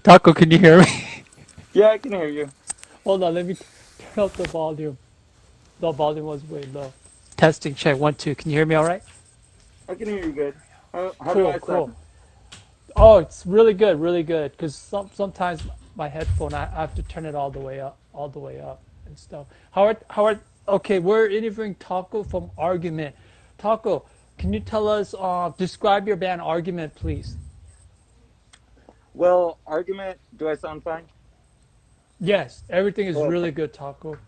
Taco, can you hear me? Yeah, I can hear you. Hold on, let me turn up the volume. The volume was way low. Testing, check, 1, 2. Can you hear me all right? I can hear you good. How do Cool, I cool. sound? Oh, it's really good, really good. Because sometimes my headphone, I have to turn it all the way up and stuff. Howard, okay, we're interviewing Taco from Argument. Taco, can you tell us, describe your band Argument, please? Well, argument. Do I sound fine? Yes, everything is Oh, okay. really good, Taco.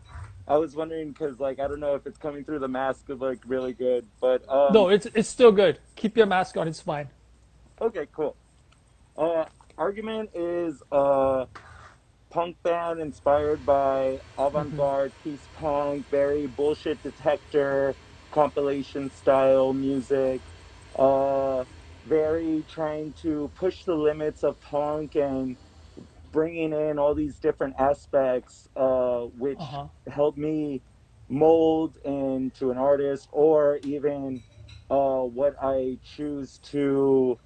I was wondering because, like, I don't know if it's coming through the mask, like, really good, but No, it's still good. Keep your mask on, it's fine. okay, cool. Uh, Argument is a punk band inspired by avant-garde peace punk, very bullshit detector compilation style music. Uh, Very trying to push the limits of punk and bringing in all these different aspects, Uh which huh. help me mold into an artist, or even what I choose to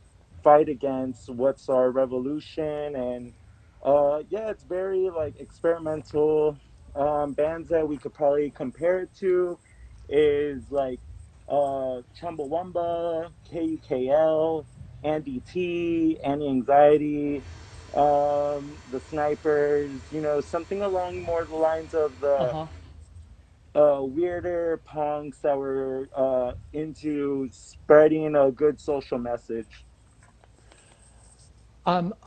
fight against, what's our revolution. And yeah, it's very like experimental. Bands that we could probably compare it to is like Chumbawamba, KUKL, Andy T, Anti Anxiety, the Snipers, something along more the lines of Uh the huh. weirder punks that were into spreading a good social message.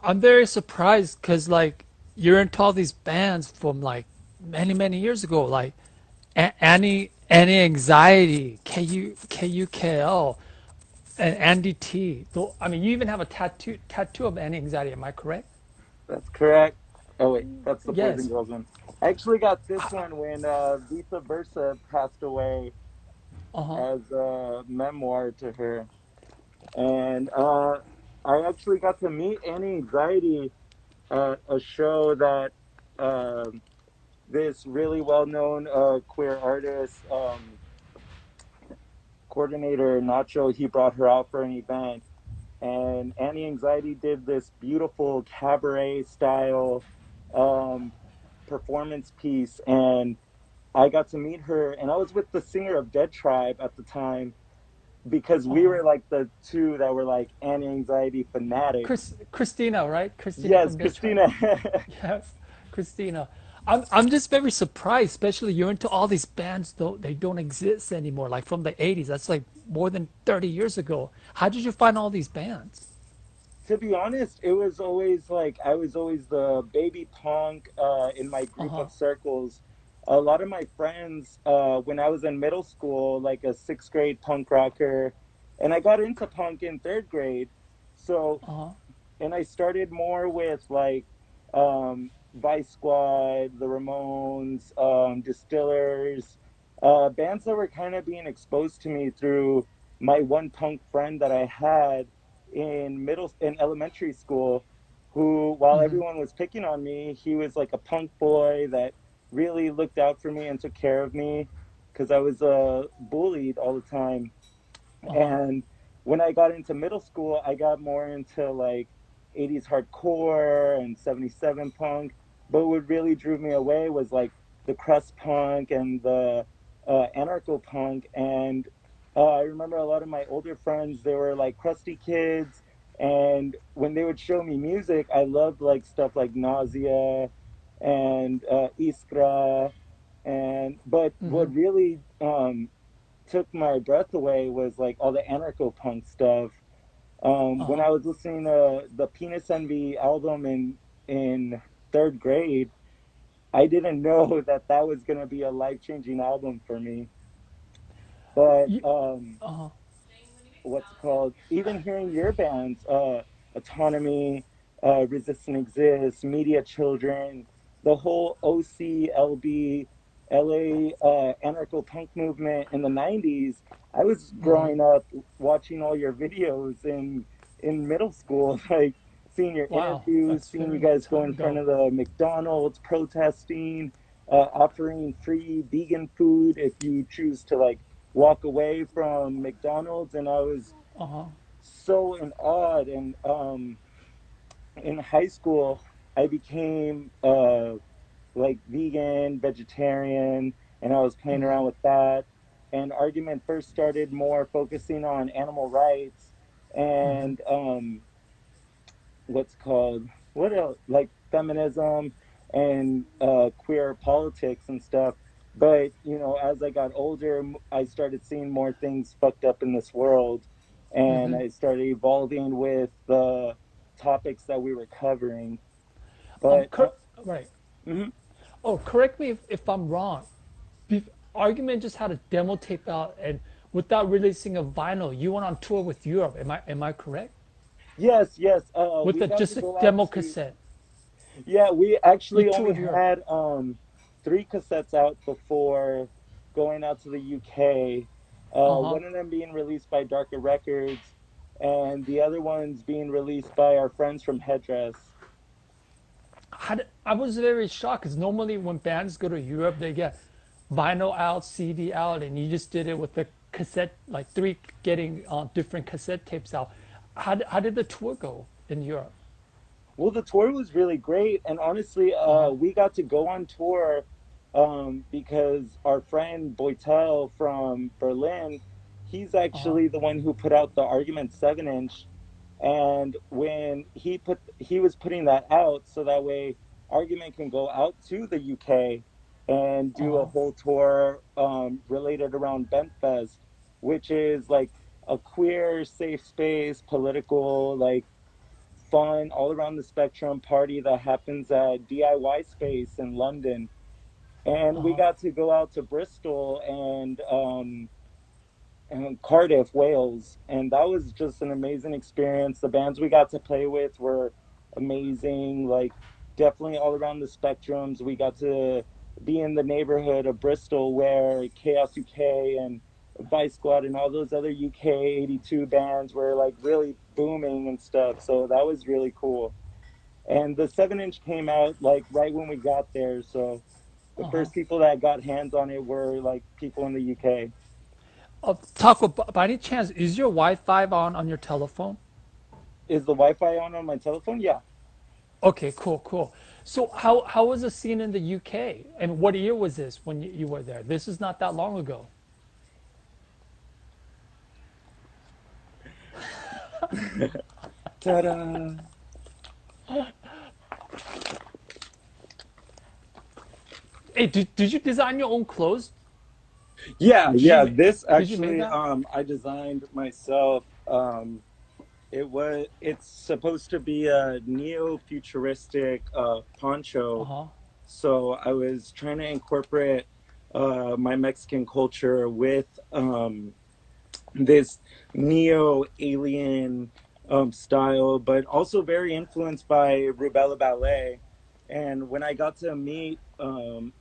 I'm very surprised because like you're into all these bands from like many years ago, like Any Anxiety, KUKL, and Andy T. I mean, you even have a tattoo of Any Anxiety. Am I correct? That's correct. Oh wait, that's the Boys and Yes. Girls one. I actually got this one when Vice Versa passed away Uh huh. as a memoir to her, and I actually got to meet Annie Anxiety at a show that this really well-known queer artist coordinator Nacho, he brought her out for an event, and Annie Anxiety did this beautiful cabaret style um, performance piece, and I got to meet her, and I was with the singer of Dead Tribe at the time because Uh we huh. were like the two that were like Annie Anxiety fanatics. Christina, right? Christina Yes, from Dead Tribe. Christina. Yes, Christina. I'm just very surprised, especially you're into all these bands though they don't exist anymore, like from the '80s. That's like more than 30 years ago. How did you find all these bands? To be honest, it was always like I was always the baby punk in my Uh group huh. of circles. A lot of my friends, when I was in middle school, like a sixth grade punk rocker, and I got into punk in third grade. So, Uh huh. and I started more with like Vice Squad, the Ramones, Distillers, bands that were kind of being exposed to me through my one punk friend that I had in elementary school, who, while everyone was picking on me, he was like a punk boy that really looked out for me and took care of me because I was bullied all the time. Uh huh. And when I got into middle school, I got more into like 80s hardcore and 77 punk. But what really drew me away was like the crust punk and the anarcho punk. And I remember a lot of my older friends, they were like crusty kids. And when they would show me music, I loved like stuff like Nausea and Iskra. And but what really took my breath away was like all the anarcho punk stuff. Uh When huh. I was listening to the Penis Envy album in third grade, I didn't know that that was gonna be a life changing album for me. But Uh huh. what's it called? Even hearing your bands, Autonomy, Resist and Exist, Media Children, the whole OCLB, LA anarcho punk movement in the 90s. I was growing up watching all your videos in middle school, like seeing your Wow, interviews, that's seeing you very long guys go time in front ago. of the McDonald's protesting, offering free vegan food if you choose to like walk away from McDonald's, and I was Uh huh. so in awe. And in high school, I became like vegan, vegetarian, and I was playing Mm-hmm. around with that. And Argument first started more focusing on animal rights Mm-hmm. and what's called what else, like feminism and queer politics and stuff. But as I got older, I started seeing more things fucked up in this world, and Mm-hmm. I started evolving with the topics that we were covering. Um, But cor- right. mhm. Oh, correct me if I'm wrong. Argument just had a demo tape out, and without releasing a vinyl, you went on tour with Europe. Am I correct? Yes, yes. With We a, got to just a go out demo to. cassette, Yeah, we you actually only toured Europe. had three cassettes out before going out to the UK. Uh huh. One of them being released by Darker Records, and the other one's being released by our friends from Headdress. I was very shocked because normally when bands go to Europe, they get vinyl out, CD out, and you just did it with the cassette, like three getting different cassette tapes out. How did the tour go in Europe? Well, the tour was really great, and honestly, Uh huh. we got to go on tour because our friend Boitel from Berlin, he's Uh huh. actually the one who put out the Argument 7 inch. And when he was putting that out so that way Argument can go out to the UK and Uh do a huh. whole tour related around Bentfest, which is like a queer, safe space, political, like fun, all around the spectrum party that happens at DIY Space in London. And Uh we huh. got to go out to Bristol and Cardiff, Wales, and that was just an amazing experience. The bands we got to play with were amazing, like definitely all around the spectrums. We got to be in the neighborhood of Bristol where Chaos UK and Vice Squad and all those other UK 82 bands were like really booming and stuff. So that was really cool. And the 7 inch came out like right when we got there. So the Uh huh. first people that got hands on it were like people in the UK. Taco, by any chance, is your Wi-Fi on your telephone? Is the Wi-Fi on my telephone? Yeah. Okay, cool, cool. So how was the scene in the UK? And what year was this when you were there? This is not that long ago. Ta-da! Hey, did you design your own clothes? Yeah, Did you yeah. This did you make actually, that? I designed myself. It's supposed to be a neo-futuristic Uh poncho. huh. So I was trying to incorporate my Mexican culture with this neo-alien style, but also very influenced by Rubella Ballet. And when I got to meet um,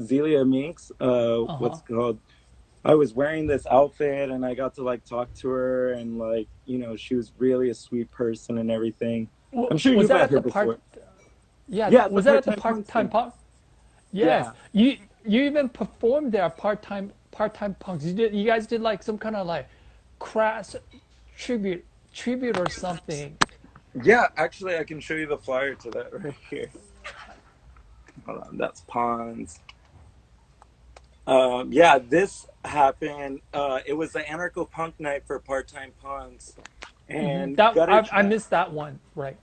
Zelia Minx, Uh huh. what's it called? I was wearing this outfit and I got to like talk to her and like, she was really a sweet person and everything. I'm sure Was you that met at her the part? before. Yeah. Yeah, at the Was that at the part-time punk part-time scene. punk? Yes. Yeah. You even performed there part-time punks. You guys did like some kind of like crass tribute or something. Yeah, actually I can show you the flyer to that right here. Hold on, that's Pons. Yeah, this happened. It was the anarcho punk night for part-time punks and That Gutter I Chat. missed that one. Right.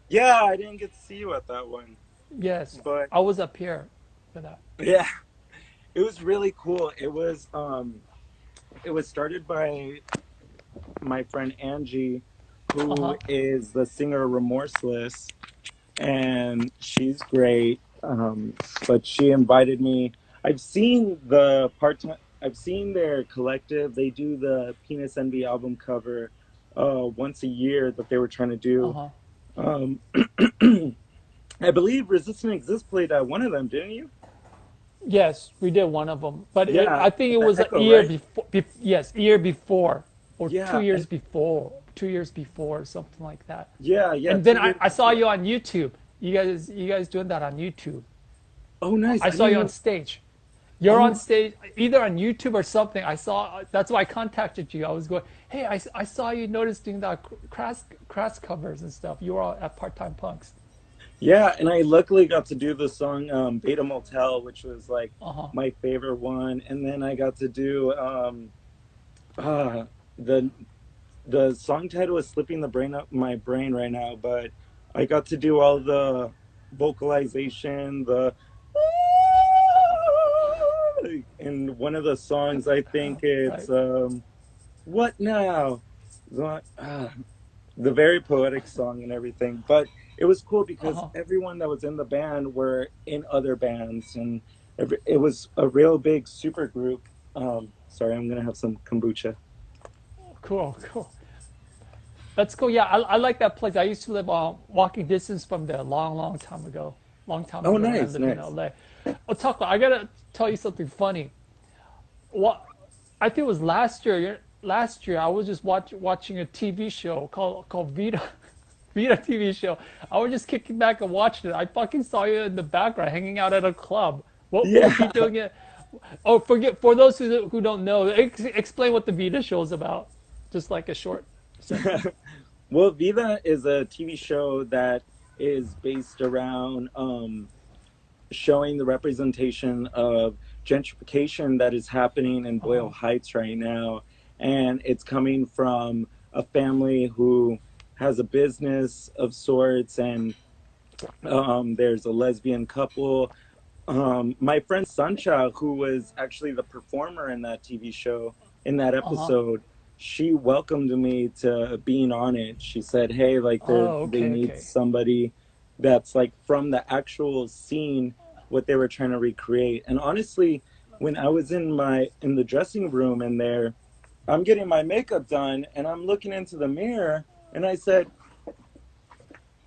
Yeah, I didn't get to see you at that one, Yes, but I was up here for that. yeah, it was really cool. It was started by my friend Angie, Uh who huh. is the singer Remorseless, and she's great. But she invited me. I've seen the part time. I've seen their collective. They do the Penis Envy album cover once a year that they were trying to Uh do. huh. Um, I believe Resist and Exist played at one of them, didn't you? Yes, we did one of them, but Yeah, I think it the was a Echo, year right? before. Yes, year before, or two Yeah, years and before, 2 years before, something like that. yeah, And then 2 years I saw before. you on YouTube. You guys doing that on YouTube. Oh, nice. I I saw didn't you on even. stage. You're on Oh, stage either on YouTube or something. I saw. That's why I contacted you. I was going, hey, I saw you noticing that crass covers and stuff. You were all at Part Time Punks. yeah, and I luckily got to do the song Beta Motel, which was like Uh huh. my favorite one. And then I got to do uh the the song title is slipping the brain up my brain right now, but I got to do all the vocalization, the in one of the songs. I think it's Right. what now? The very poetic song and everything. But it was cool Uh because huh. everyone that was in the band were in other bands, and it was a real big super group. Sorry, I'm gonna have some kombucha. Cool. Cool. That's cool. Yeah, I like that place. I used to live on walking distance from there a long time ago. Long time Oh, ago when I nice, lived in nice. LA. Oh, Taco, I gotta tell you something funny. What I think it was last year. Last year, I was just watching a TV show called Vita, Vita TV show. I was just kicking back and watching it. I fucking saw you in the background, hanging out at a club. What was he Yeah. doing it? Oh, for those who don't know, explain what the Vita show is about. Just like a short sentence. Well, Viva is a TV show that is based around showing the representation of gentrification that is happening in Uh Boyle huh. Heights right now. And it's coming from a family who has a business of sorts, and there's a lesbian couple. My friend Sancha, who was actually the performer in that TV show, in that Uh huh. episode, she welcomed me to being on it. She said, "Hey, like Oh, they okay, need okay. somebody that's like from the actual scene, what they were trying to recreate." And honestly, when I was in the dressing room in there, I'm getting my makeup done, and I'm looking into the mirror, and I said,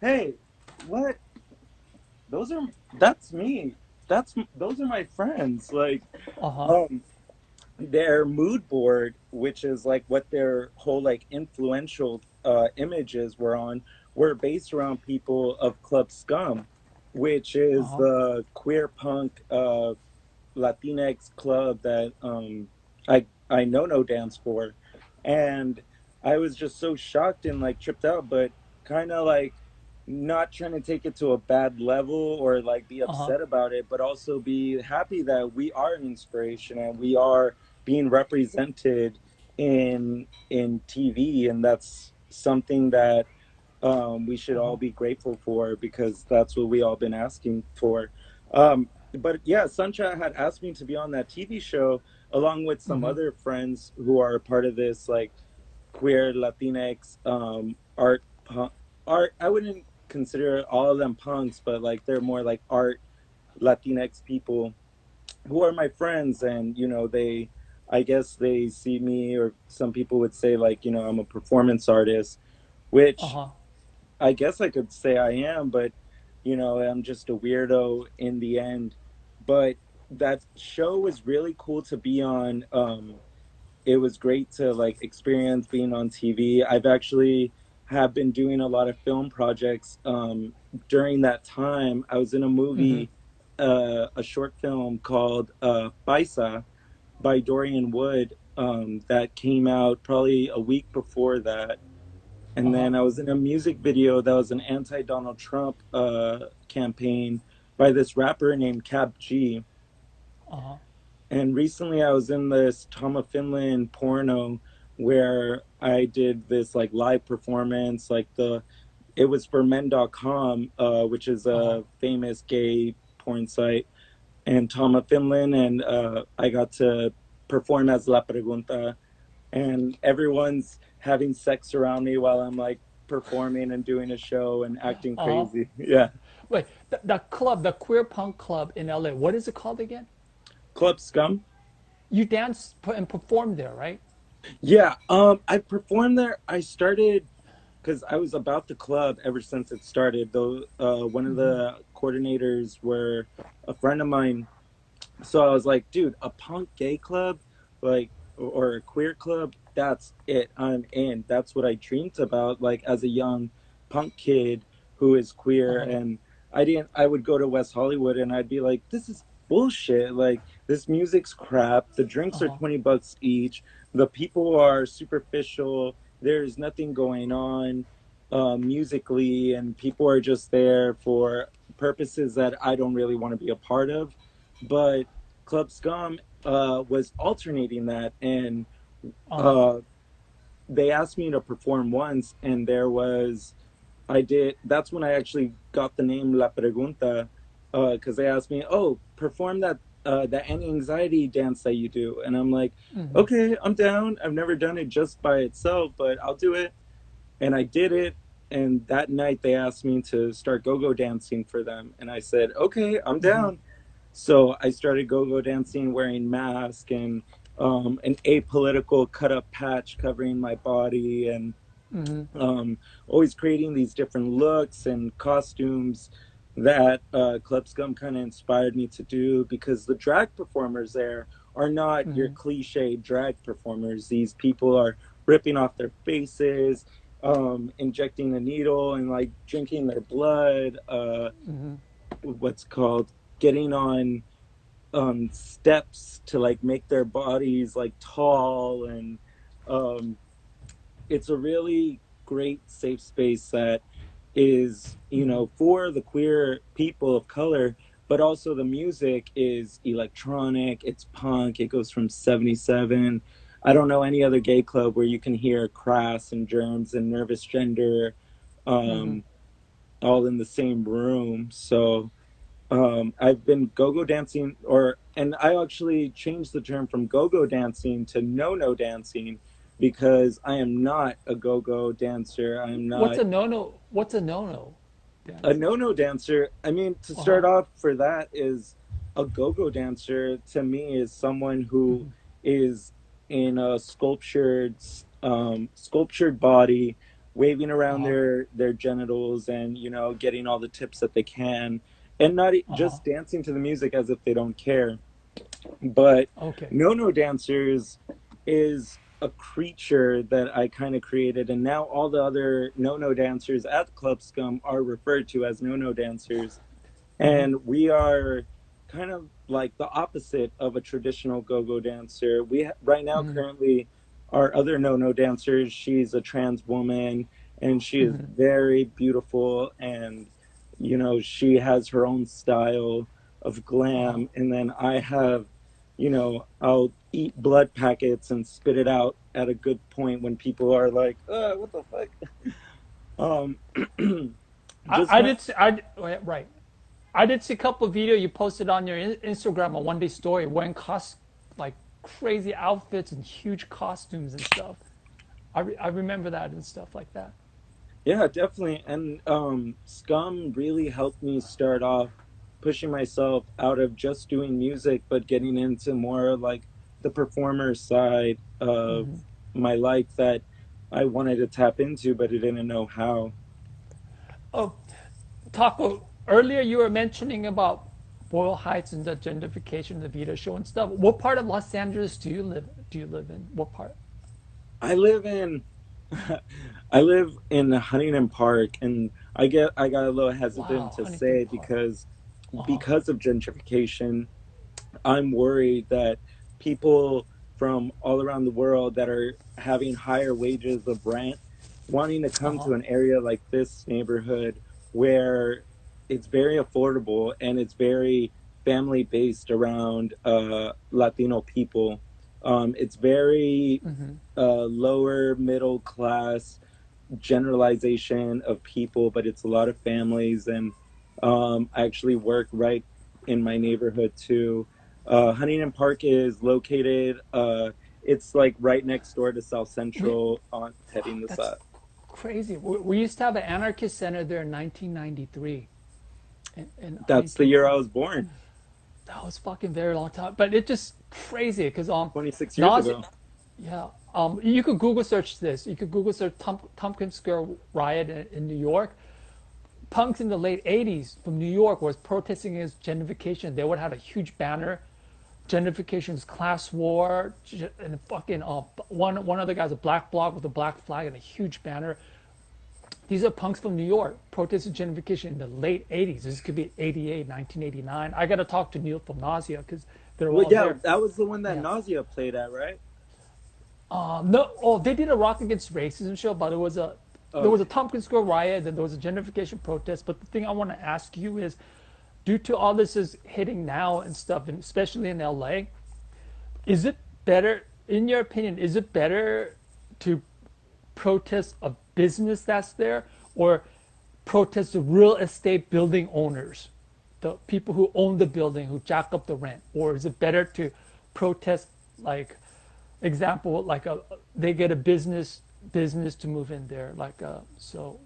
"Hey, what? Those are that's me. Those are my friends." Like, Uh huh. um, their mood board, which is like what their whole like influential images were on, were based around people of Club Scum, which Uh is huh. the queer punk Latinx club that I know no dance for. And I was just so shocked and like tripped out, but kind of like not trying to take it to a bad level or like be Uh huh. upset about it, but also be happy that we are an inspiration and we are being represented in TV, and that's something that we should Uh all huh. be grateful for because that's what we all been asking for. But yeah, Sunshine had asked me to be on that TV show along with some Mm-hmm. other friends who are part of this like queer Latinx art. I wouldn't consider all of them punks, but like they're more like art Latinx people who are my friends, and they, I guess they see me, or some people would say like I'm a performance artist, Uh which huh. I guess I could say I am, but I'm just a weirdo in the end. But that show was really cool to be on. It was great to like experience being on TV. I've actually have been doing a lot of film projects. During that time, I was in a Mm-hmm. movie, a short film called Paisa by Dorian Wood, that came out probably a week before that. Uh And huh. then I was in a music video that was an anti-Donald Trump campaign by this rapper named Cap G. Uh huh. And recently I was in this Tom of Finland porno where I did this like live performance. It was for men.com, which is Uh huh. a famous gay porn site, and Tom of Finland. And I got to perform as La Pregunta, and everyone's having sex around me while I'm like performing and doing a show and acting Uh huh. crazy. Yeah. Wait, the club, the queer punk club in LA. What is it called again? Club Scum. You danced and performed there, right? Yeah. I performed there. I started because I was about the club ever since it started. Though one of Mm-hmm. the coordinators were a friend of mine, so I was like, dude, a punk gay club, like, or a queer club, that's it. I'm in. That's what I dreamed about, like, as a young punk kid who is Uh queer. huh. And I would go to West Hollywood and I'd be like, this is bullshit. Like, this music's crap. The drinks are Uh-huh. $20 each. The people are superficial. There's nothing going on musically, and people are just there for purposes that I don't really want to be a part of. But Club Scum was alternating that, and Uh-huh. uh, they asked me to perform once, and there was I did. That's when I actually got the name La Pregunta, because they asked me, "Oh, perform that anti-anxiety dance that you do," and I'm like, Mm-hmm. "Okay, I'm down. I've never done it just by itself, but I'll do it." And I did it. And that night they asked me to start go-go dancing for them, and I said, "Okay, I'm Mm-hmm. down." So I started go-go dancing, wearing mask and an apolitical cut-up patch covering my body, and Mm-hmm. um, always creating these different looks and costumes that Club Scum kind of inspired me to do, because the drag performers there are not your Mm-hmm. cliche drag performers. These people are ripping off their faces, injecting a needle and like drinking their blood. Mm-hmm. What's called getting on steps to like make their bodies like tall, and um, it's a really great safe space that is, Mm-hmm. for the queer people of color, but also the music is electronic, it's punk, it goes from 77. I don't know any other gay club where you can hear Crass and Germs and Nervous Gender Mm-hmm. um, all in the same room. So I've been go-go dancing, and I actually changed the term from go-go dancing to no-no dancing, because I am not a go-go dancer. I'm What's not a no-no? What's a no-no a dancer? no-no dancer. I mean, to Uh-huh. start off for that is a go-go dancer to me is someone who Mm-hmm. is in a sculptured body, waving around Uh-huh. their genitals, and getting all the tips that they can, and not Uh-huh. just dancing to the music as if they don't care. But Okay. no-no dancers is a creature that I kind of created, and now all the other no-no dancers at Club Scum are referred to as no-no dancers, Mm-hmm. and we are kind of like the opposite of a traditional go-go dancer. Right now, Mm-hmm. currently, our other no-no dancer, she's a trans woman, and she is Mm-hmm. very beautiful, and she has her own style of Uh-huh. glam. And then I have, I'll eat blood packets and spit it out at a good point when people are like, what the fuck?" um just I kind did see, right. I did see a couple of video you posted on your Instagram, a one day story, wearing like crazy outfits and huge costumes and stuff. I remember that and stuff like that. Yeah, definitely. And Scum really helped me start off pushing myself out of just doing music, but getting into more like the performer side of my life that I wanted to tap into, but I didn't know how. Oh, Taco, earlier you were mentioning about Boyle Heights and the gentrification of the Vita show and stuff. What part of Los Angeles do you live in? What part? I live in I live in Huntington Park, and I got a little hesitant Wow, to Huntington say Park. Uh-huh. because of gentrification. I'm worried that people from all around the world that are having higher wages of rent wanting to come Uh-huh. to an area like this neighborhood where it's very affordable and it's very family based around Latino people. It's very lower middle class generalization of people, but it's a lot of families. And I actually work right in my neighborhood too. Huntington Park is located. It's like right next door to South We Central on heading the That's side. crazy. We used to have an anarchist center there in 1993 in That's the Huntington year I Park. was born, That was fucking very long time, but it just crazy because 26 years Nazi, ago. yeah, you could Google search this. You could Google search Tompkins Square riot in New York. Punks in the late 80s from New York was protesting against gentrification. They would have a huge banner. Gentrification is class war, and fucking one other guy's a black bloc with a black flag and a huge banner. These are punks from New York protesting gentrification in the late 80s. This could be 88, 1989. I got to talk to Neil from Nausea because they're Well, all yeah, there. that was the one that Yeah. Nausea played at, right? No, oh, they did a Rock Against Racism show, but there was a Okay. Tompkins Square riot, and there was a gentrification protest. But the thing I want to ask you is, due to all this is hitting now and stuff, and especially in LA, is it better, in your opinion, is it better to protest a business that's there or protest the real estate building owners, the people who own the building who jack up the rent? Or is it better to protest, like, example, like they get a business to move in there, like so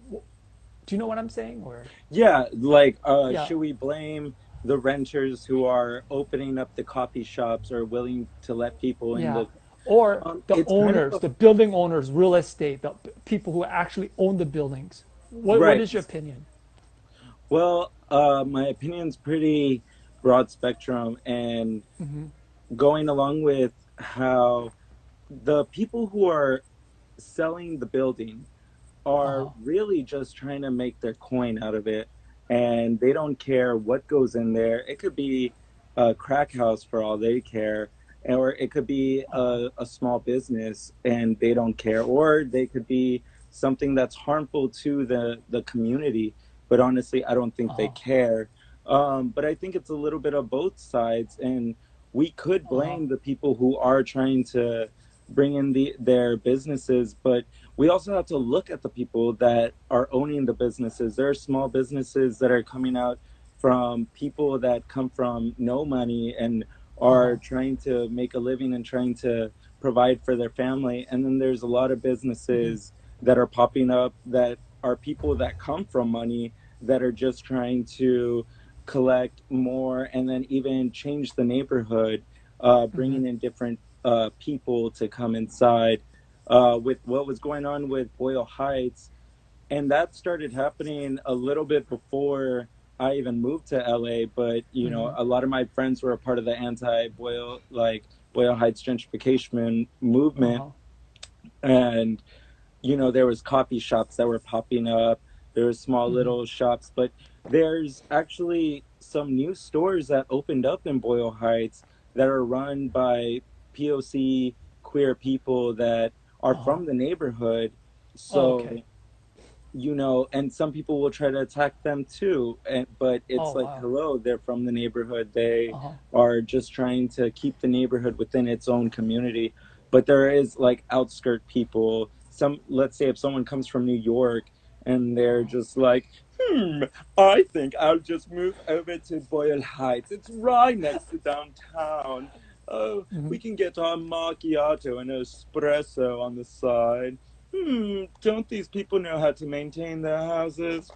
do you know what I'm saying? Or Yeah, like, yeah, should we blame the renters who are opening up the coffee shops or willing to let people in yeah, the? or the It's kind of owners, the building owners, real estate, the people who actually own the buildings? What right. is your opinion? Well, my opinion's pretty broad spectrum, and going along with how the people who are selling the building are Uh-huh. really just trying to make their coin out of it, and they don't care what goes in there. It could be a crack house for all they care, or it could be Uh-huh. a small business and they don't care, or they could be something that's harmful to the community, but honestly I don't think they Uh-huh. care. But I think it's a little bit of both sides, and we could Uh-huh. blame the people who are trying to bring in their businesses, but we also have to look at the people that are owning the businesses. There are small businesses that are coming out from people that come from no money and are Uh-huh. trying to make a living and trying to provide for their family. And then there's a lot of businesses that are popping up that are people that come from money that are just trying to collect more and then even change the neighborhood, bringing in different people to come inside, with what was going on with Boyle Heights. And that started happening a little bit before I even moved to LA. But, a lot of my friends were a part of the anti Boyle, like Boyle Heights gentrification movement. Uh-huh. And, there was coffee shops that were popping up. There were small little shops, but there's actually some new stores that opened up in Boyle Heights that are run by POC queer people that are Uh-huh. from the neighborhood. Oh, So, okay. and some people will try to attack them too. But Oh, it's like, wow. hello, they're from the neighborhood. They Uh-huh. are just trying to keep the neighborhood within its own community. But there is like outskirt people. Let's say if someone comes from New York and they're just like, I think I'll just move over to Boyle Heights. It's right next to downtown. Oh, we can get our macchiato and espresso on the side. Don't these people know how to maintain their houses?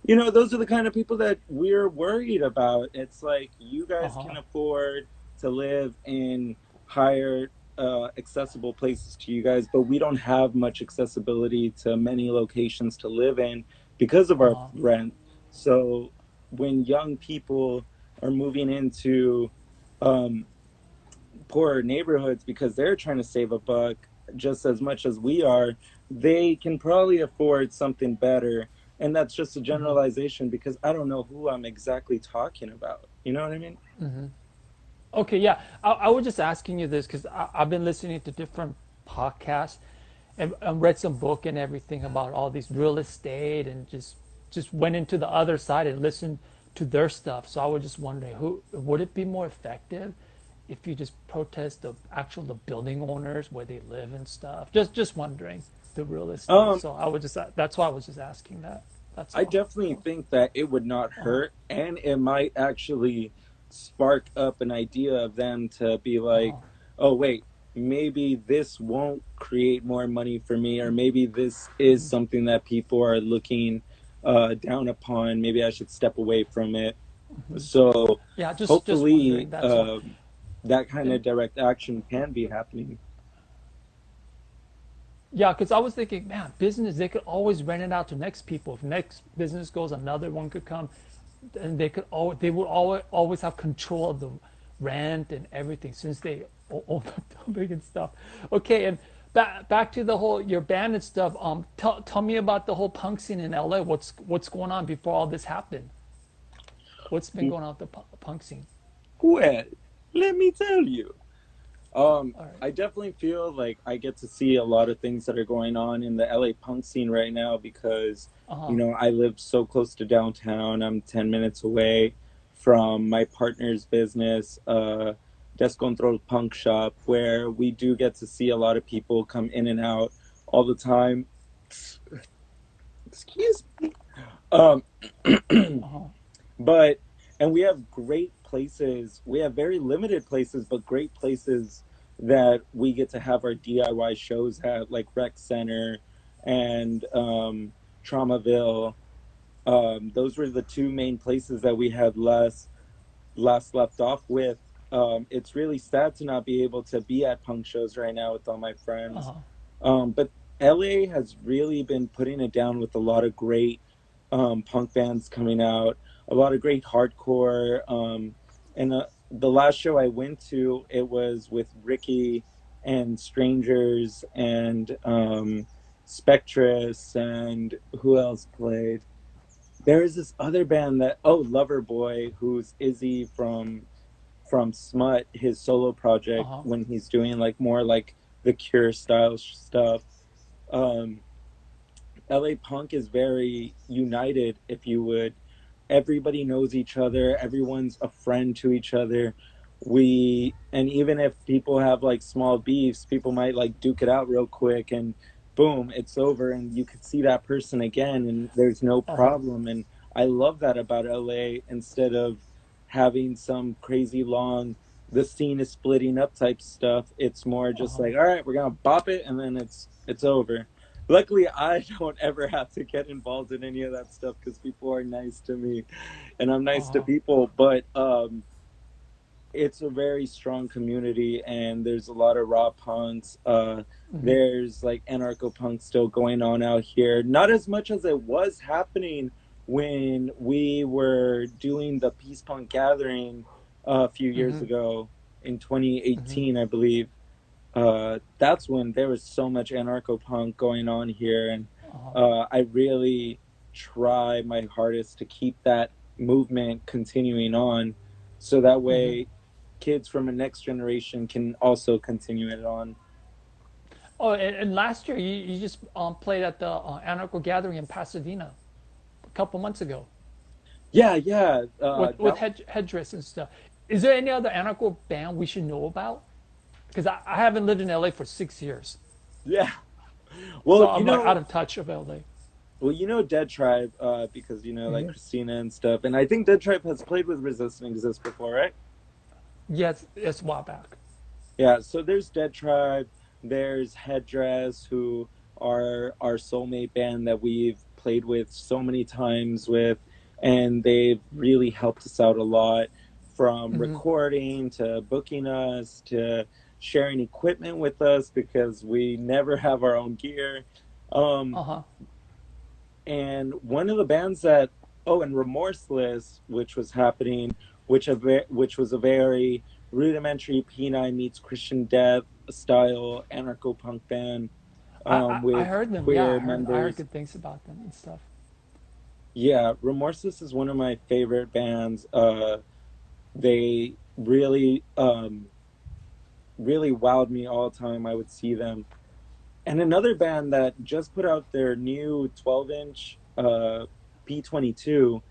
Those are the kind of people that we're worried about. It's like, you guys Uh-huh. can afford to live in higher, accessible places to you guys, but we don't have much accessibility to many locations to live in because of our Uh-huh. rent. So when young people are moving into, um, poorer neighborhoods because they're trying to save a buck just as much as we are, they can probably afford something better. And that's just a generalization because I don't know who I'm exactly talking about. You know what I mean? Okay, yeah. I was just asking you this because I've been listening to different podcasts and read some book and everything about all these real estate and just went into the other side and listened to their stuff. So I was just wondering, who would it be more effective if you just protest the building owners where they live and stuff? Just wondering the real estate. Um, So I was just that's why I was just asking that. That's I all. definitely So, think that it would not hurt, and it might actually spark up an idea of them to be like, oh, wait, maybe this won't create more money for me, or maybe this is something that people are looking down upon. Maybe I should step away from it. So yeah, just hopefully, wondering. That's all. that kind And of direct action can be happening. yeah, because I was thinking, man, business, they could always rent it out to next people. If next business goes, another one could come, and they would always have control of the rent and everything since they own the building and stuff. Okay, and back to the whole your band and stuff. Tell me about the whole punk scene in LA. What's going on before all this happened? What's been going on with the punk scene? Well, let me tell you. All right. I definitely feel like I get to see a lot of things that are going on in the LA punk scene right now because, Uh huh. I live so close to downtown. I'm 10 minutes away from my partner's business, Descontrol Punk Shop, where we do get to see a lot of people come in and out all the time. Excuse me. Um, Uh huh. but and we have great places. We have very limited places, but great places that we get to have our DIY shows at, like Rec Center and Traumaville. Those were the two main places that we had last left off with. It's really sad to not be able to be at punk shows right now with all my Uh friends. huh. But LA has really been putting it down with a lot of great punk bands coming out, a lot of great hardcore. And the last show I went to, it was with Ricky and Strangers and Spectress, and who else played? There is this other band that, oh, Loverboy, who's Izzy from Smut, his solo Uh project, huh. when he's doing like more like the Cure style stuff. Um, LA punk is very united, if you would. Everybody knows each other, everyone's a friend to each other. And even if people have like small beefs, people might like duke it out real quick and boom, it's over, and you could see that person again and there's no Uh huh. problem. And I love that about LA. Instead of having some crazy long, the scene is splitting up type stuff, it's more Uh just huh. like, all right, we're gonna bop it and then it's over. Luckily, I don't ever have to get involved in any of that stuff because people are nice to me and I'm Uh nice to huh. people. But it's a very strong community, and there's a lot of raw punks. Hmm. There's like anarcho punk still going on out here, not as much as it was happening when we were doing the peace punk gathering a few years Hmm. ago in Hmm. 2018, I believe. That's when there was so much anarcho punk going on here, and Uh huh. I really try my hardest to keep that movement continuing on, so that Hmm. way kids from the next generation can also continue it on. Oh, and last year you just played at the Anarcho Gathering in Pasadena a couple months ago Yeah, yeah, with headdress and stuff. Is there any other anarcho band we should know about? Because I haven't lived in LA for 6 years, yeah. so Well, I'm like out of touch of LA. Dead Tribe, because like Christina and stuff, and I think Dead Tribe has played with Resist and Exist before, right? Yes, it's a while back. Yeah, so there's Dead Tribe, there's Headdress, who are our soulmate band that we've played with so many times with, and they've really helped us out a lot, from Hmm. recording to booking us to sharing equipment with us because we never have our own gear. Um, Uh huh. and one of the bands that, oh, and Remorseless, which was happening, which was a very rudimentary P9 meets Christian Death style anarcho punk band, I with heard them. Yeah, queer I heard members. good things about them and stuff. Yeah, Remorseless is one of my favorite bands. They really wowed me all the time I would see them. And another band that just put out their new 12-inch P22,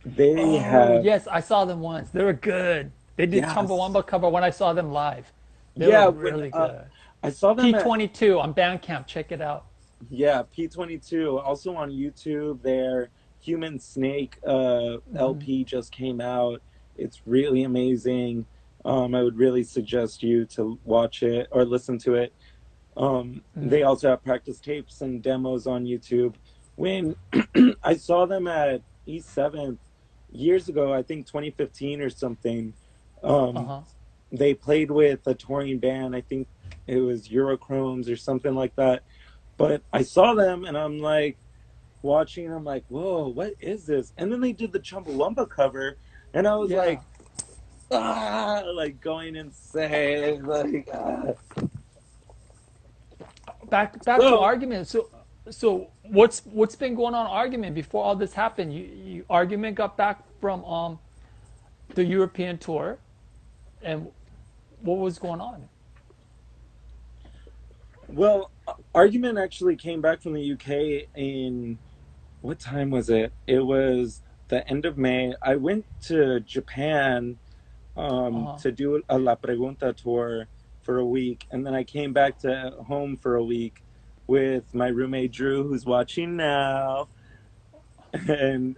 they Oh have, yes, I saw them once. They were good. They did yes, Chumbawamba cover when I saw them live. They were yeah, when really good. I saw them at, P22 on Bandcamp. Check it out. yeah, P22, also on YouTube. Their Human Snake LP just came out. It's really amazing. I would really suggest you to watch it or listen to it. They also have practice tapes and demos on YouTube. When I saw them at East 7th years ago, I think 2015 or something, Uh um, huh. they played with a touring band. I think it was Eurochromes or something like that. But I saw them and I'm like watching, I'm like, whoa, what is this? And then they did the Chumbawamba cover, and I was Yeah. like, ah, like going insane. Like, ah. back to So, argument. So what's been going on argument before all this happened? You argument got back from the European tour, and what was going on? well, Argument actually came back from the UK in what time was it? It was the end of May. I went to Japan to do a La Pregunta tour for a week, and then I came back to home for a week with my roommate Drew, who's watching now, and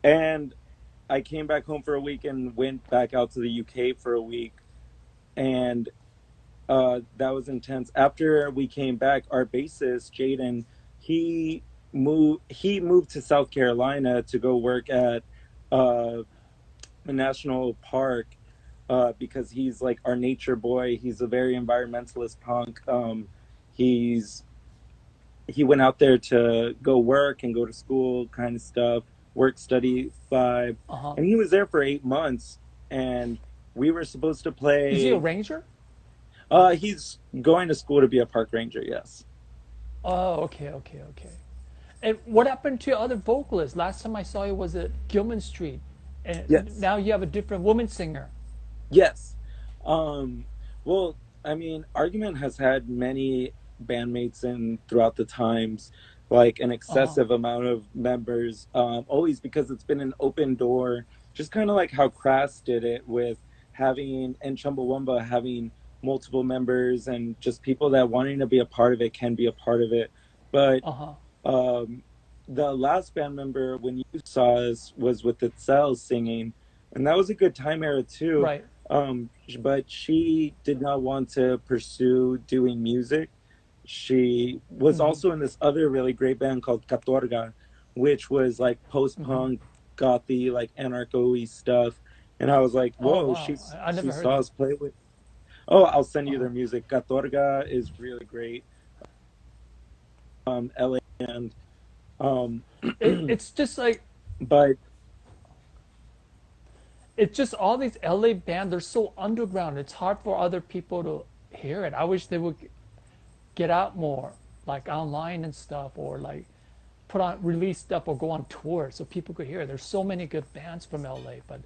and I came back home for a week and went back out to the UK for a week, and that was intense. After we came back, our bassist Jaden, he he moved to South Carolina to go work at uh, a national park because he's like our nature boy. He's a very environmentalist punk. He's he went out there to go work and go to school, kind of stuff, work, study, vibe, Uh huh. and he was there for 8 months. And we were supposed to Is he a play. ranger? He's going to school to be a park ranger. Yes. Oh, okay, okay, okay. And what happened to your other vocalist? Last time I saw you was at Gilman Street, and Yes. now you have a different woman singer. Yes. Um, well, I mean, Argument has had many bandmates in throughout the times, like an Uh huh. excessive amount of members, always because it's been an open door, just kind of like how Crass did it with having and Chumbawamba having multiple members and just people that wanting to be a part of it can be a part of it. But Uh huh. um, the last band member when you saw us was with Itzel singing, and that was a good time era too. Right. But she did not want to pursue doing music. She was Mm-hmm. also in this other really great band called Catorga, which was like post Mm-hmm. punk, gothy, like anarcho-y stuff. And I was like, Oh whoa, wow, I she never heard saw them. us play with. Oh, I'll send Uh you huh. their music. Catorga is really great. LA and um, It's just like but it's just all these LA bands. They're so underground. It's hard for other people to hear it. I wish they would get out more, like online and stuff, or like put on release stuff or go on tour so people could hear it. There's so many good bands from LA, but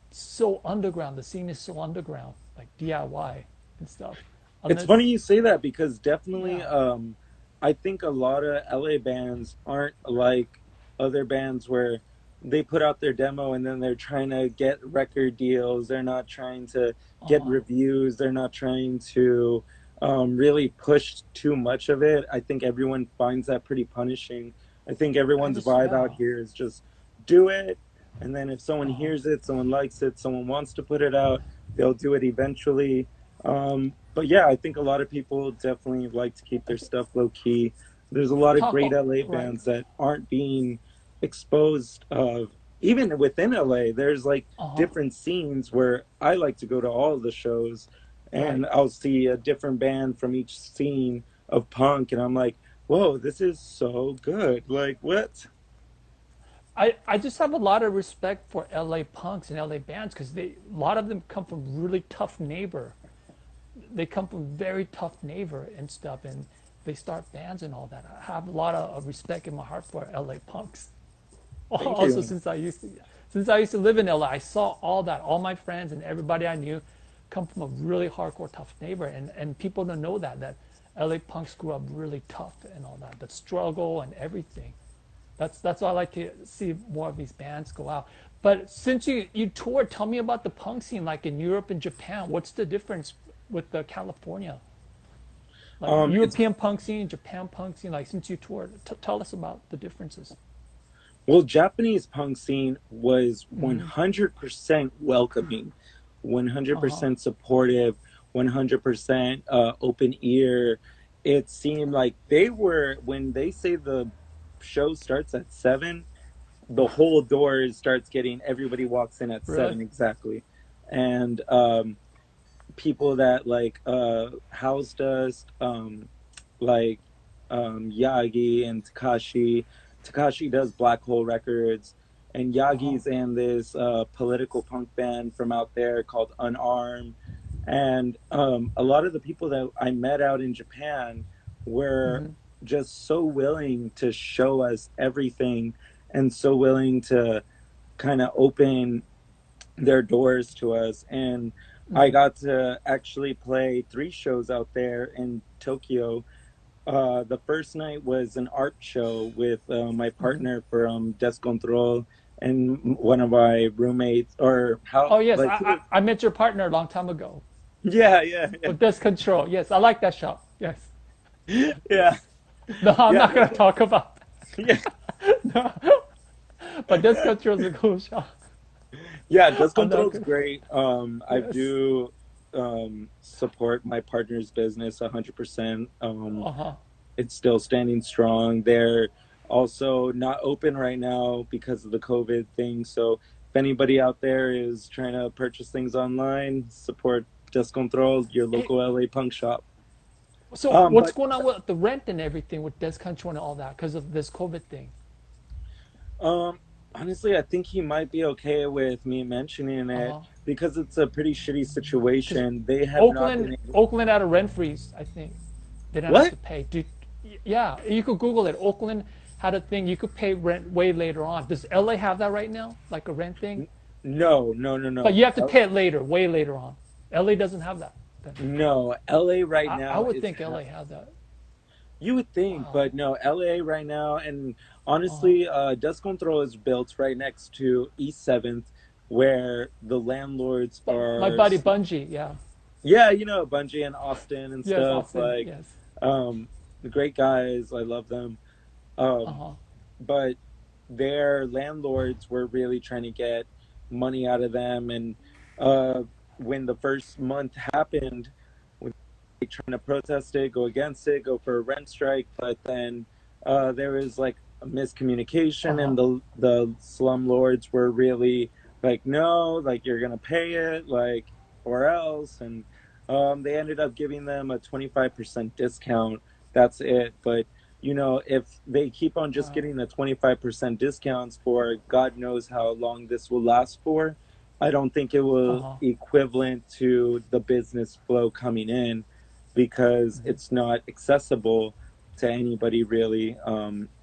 it's so underground. The scene is so underground, like DIY and stuff. it's Unless, funny you say that because definitely yeah, I think a lot of LA bands aren't like other bands where they put out their demo and then they're trying to get record deals. They're not trying to get reviews. They're not trying to really push too much of it. I think everyone finds that pretty punishing. I think I everyone's just vibe yeah, out here is just do it. And then if someone hears it, someone likes it, someone wants to put it out, they'll do it eventually. But yeah, I think a lot of people definitely like to keep I their th- stuff low key. There's a lot of talk great LA right. bands that aren't being exposed of even within LA. There's like Uh huh. different scenes where I like to go to all of the shows and Right. I'll see a different band from each scene of punk and I'm like, whoa, this is so good. Like what? I just have a lot of respect for LA punks and LA bands because they a lot of them come from really tough neighbor. They come from very tough neighbor and stuff, and they start bands and all that. I have a lot of respect in my heart for LA punks. Thank Also, you. since I used to live in LA, I saw all that. All my friends and everybody I knew come from a really hardcore tough neighbor, and people don't know that LA punks grew up really tough and all that. The struggle and everything. That's why I like to see more of these bands go out. But since you toured, tell me about the punk scene, like in Europe and Japan. What's the difference with the California, like It's European punk scene, Japan punk scene? Like since you toured, tell us about the differences. Well, Japanese punk scene was 100% welcoming, Uh huh. 100% supportive, 100% open ear. It seemed like they were, when they say the show starts at 7, the whole door starts getting, everybody walks in at Really? 7 exactly. And people that like housed us, like Yagi and Takashi. Takashi does Black Hole Records, and Uh huh. Yagi's in this political punk band from out there called Unarmed. And a lot of the people that I met out in Japan were Mm-hmm. just so willing to show us everything and so willing to kind of open their doors to us. And I Mm-hmm. got to actually play three shows out there in Tokyo. The first night was an art show with my Mm-hmm. partner from Descontrol and one of my roommates, or how, Oh yes, like, he was, I met your partner a long time ago yeah, yeah, with this control. Yes, I like that shop. Yes. yeah, yeah, No, I'm yeah, not gonna talk about yeah, that. No, but this control is a cool shop. yeah. I'm not Descontrol's gonna. great. I Yes. do support my partner's business 100%. Uh huh. It's still standing strong. They're also not open right now because of the COVID thing. So if anybody out there is trying to purchase things online, support Descontrol, your Hey, local LA punk shop. so what's But going on with the rent and everything with this control and all that because of this COVID thing? um, honestly, I think he might be okay with me mentioning Uh it huh. because it's a pretty shitty Because situation. They have not Oakland, been able. Oakland had a rent freeze. I think they don't have What? to pay. Yeah, you could Google it. Oakland had a thing. You could pay rent way later on. Does LA have that right now, like a rent thing? No, no, no, But no. you have to pay it later, way later on. LA doesn't have that. Then No, LA right I now would is think LA has that. You would think, Wow. but no, LA right now, and Uh huh. honestly, Descontrol is built right next to East 7th, where the landlords But my are, buddy Bungie, yeah. yeah, you know, Bungie and Austin and Yes, stuff, Austin. like, Yes. the great guys, I love them. Uh Um, huh. but their landlords were really trying to get money out of them, and uh, when the first month happened, trying to protest it, go against it, go for a rent strike, but then there was like a Uh miscommunication, huh. and the slum lords were really like, no, like you're gonna pay it, like or else, and they ended up giving them a 25% discount. That's it, but if they keep on just Wow. getting the 25% discounts for God knows how long this will last for, I don't think it Uh will huh. equivalent to the business flow coming in because it's not accessible to anybody really.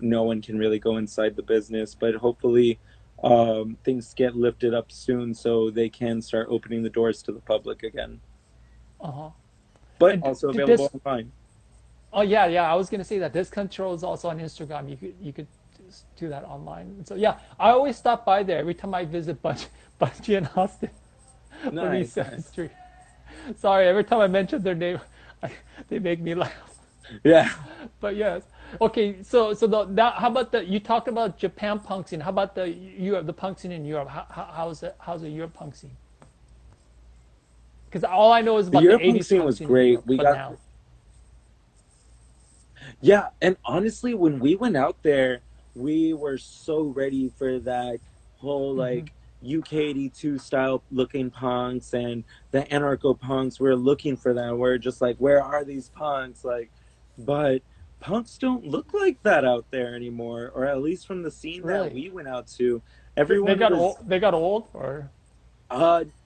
No one can really go inside the business, but hopefully things get lifted up soon so they can start opening the doors to the public again. Uh huh. But And also did available this? online. Oh yeah, yeah. I was gonna say that this control is also on Instagram. You could do that online. So yeah, I always stop by there every time I visit Bungie and Austin on East Nice, 7th nice. Street. Sorry, every time I mention their name, they make me laugh. Yeah. But yes, okay. So how about the you talked about Japan punk scene? How about the Europe, the punk scene in Europe? How's the Europe punk scene? Because all I know is The about the Europunk '80s scene punk was scene in great. Europe We for got now. Yeah, and honestly, when we went out there, we were so ready for that whole Hmm. like UK 82 style looking punks and the anarcho punks. We're looking for them. We're just like, where are these punks? Like, but punks don't look like that out there anymore, or at least from the scene that Really, we went out to. they Everyone got old. was They got old, or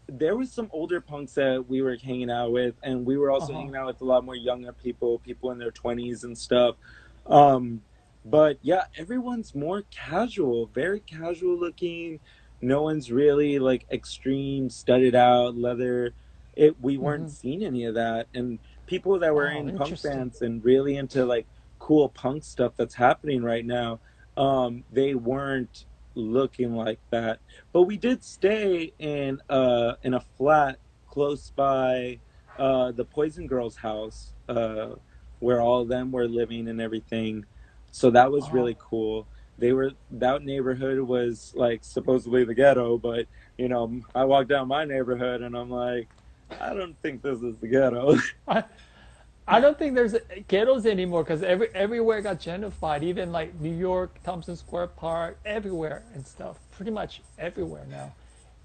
there was some older punks that we were hanging out with, and we were uh also huh. hanging out with a lot more younger people, people in their 20s and stuff. Um, but yeah, everyone's more casual, very casual looking. No one's really like extreme, studded out leather. We weren't Hmm. seeing any of that, and people that were Wow, in punk interesting. bands and really into like cool punk stuff that's happening right now, they weren't looking like that, but we did stay in a flat close by the Poison Girls house, where all of them were living and everything. So that Uh was huh. really cool. That neighborhood was like supposedly the ghetto, but I walked down my neighborhood and I'm like, I don't think this is the ghetto. I I don't think there's ghettos anymore because everywhere got gentrified. Even like New York, Thompson Square Park, everywhere and stuff. Pretty much everywhere now.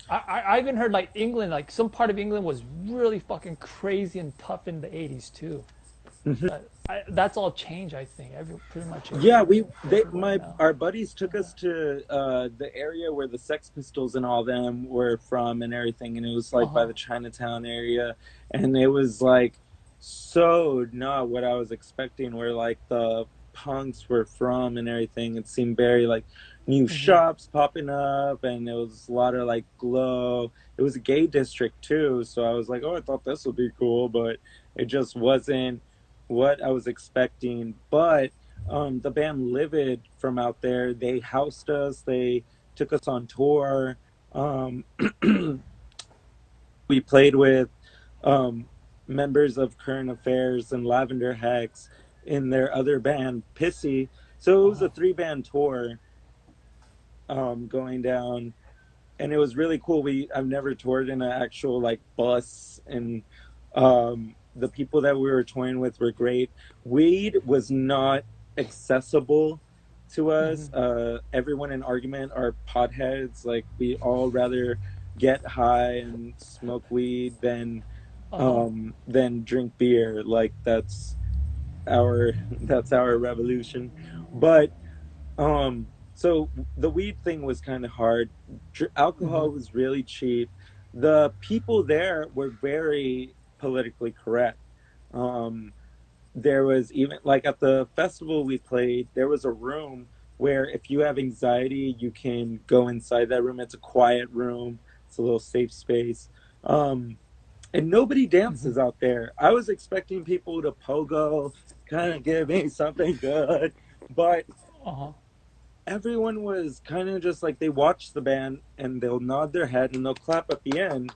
I even heard like England, like some part of England was really fucking crazy and tough in the '80s too. But that's all changed. I think pretty much Yeah, everywhere my now. our buddies took us to the area where the Sex Pistols and all them were from and everything, and it was Uh like by huh. the Chinatown area, and it was like so not what I was expecting, where like the punks were from and everything. It seemed very like new Hmm. shops popping up, and it was a lot of like glow. It was a gay district too, so I was like, oh, I thought this would be cool, but it just wasn't what I was expecting. But the band Livid from out there, they housed us, they took us on tour. Um, we played with um, members of Current Affairs and Lavender Hex in their other band, Pissy. So it Uh was huh. a three-band tour going down, and it was really cool. I've never toured in an actual like bus, and the people that we were touring with were great. Weed was not accessible to Hmm. us. Everyone in Argument are potheads. Like we all rather get high and smoke weed Uh huh. than drink beer. Like our that's our revolution. But so the weed thing was kind of hard. Hmm. Alcohol was really cheap. The people there were very politically correct. Um, there was even like at the festival we played, there was a room where if you have anxiety, you can go inside that room. It's a quiet room. It's a little safe space. Um, and nobody Hmm. dances out there. I was expecting people to pogo, kind of give me something good, but Uh huh. everyone was kind of just like they watch the band and they'll nod their head and they'll clap at the end.